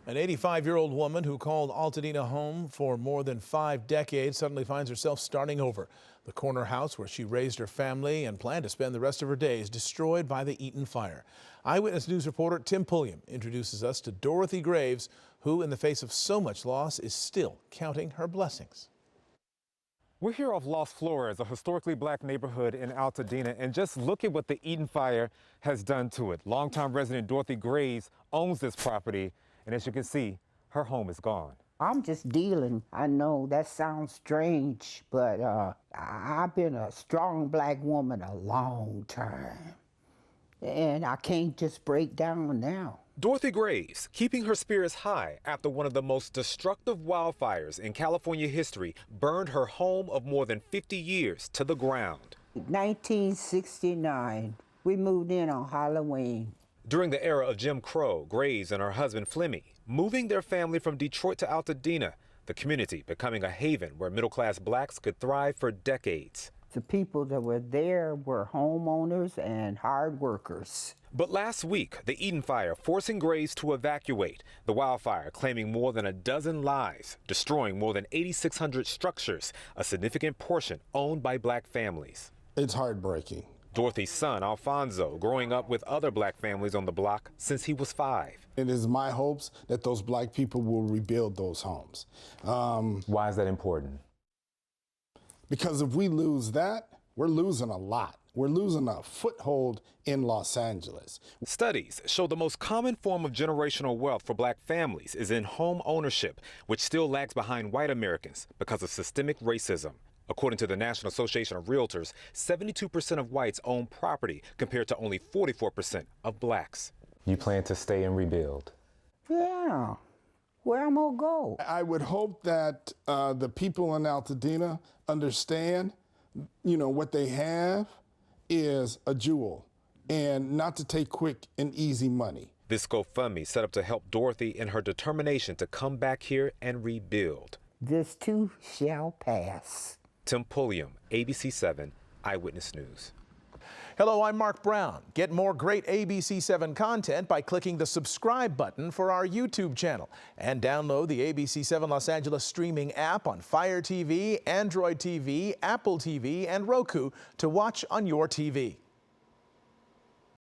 An 85-year-old woman who called Altadena home for more than 5 decades suddenly finds herself starting over. The corner house where she raised her family and planned to spend the rest of her days destroyed by the Eaton Fire. Eyewitness News reporter Tim Pulliam introduces us to Dorothy Graves, who, in the face of so much loss, is still counting her blessings. We're here off Las Flores, a historically black neighborhood in Altadena, and just look at what the Eaton Fire has done to it. Longtime resident Dorothy Graves owns this property, and as you can see, her home is gone. I'm just dealing. I know that sounds strange, but I've been a strong black woman a long time, and I can't just break down now. Dorothy Graves, keeping her spirits high after one of the most destructive wildfires in California history burned her home of more than 50 years to the ground. 1969, we moved in on Halloween. During the era of Jim Crow, Graves and her husband Flemmy moving their family from Detroit to Altadena, the community becoming a haven where middle-class blacks could thrive for decades. The people that were there were homeowners and hard workers. But last week, the Eaton Fire forcing Graves to evacuate, the wildfire claiming more than a dozen lives, destroying more than 8,600 structures, a significant portion owned by black families. It's heartbreaking. Dorothy's son, Alfonso, growing up with other black families on the block since he was 5. It is my hopes that those black people will rebuild those homes. Why is that important? Because if we lose that, we're losing a lot. We're losing a foothold in Los Angeles. Studies show the most common form of generational wealth for black families is in home ownership, which still lags behind white Americans because of systemic racism. According to the National Association of Realtors, 72% of whites own property compared to only 44% of blacks. You plan to stay and rebuild? Yeah, where am I gonna go? I would hope that the people in Altadena understand, what they have is a jewel and not to take quick and easy money. This GoFundMe set up to help Dorothy in her determination to come back here and rebuild. This too shall pass. Tim Pulliam, ABC7 Eyewitness News. Hello, I'm Mark Brown. Get more great ABC7 content by clicking the subscribe button for our YouTube channel and download the ABC7 Los Angeles streaming app on Fire TV, Android TV, Apple TV, and Roku to watch on your TV.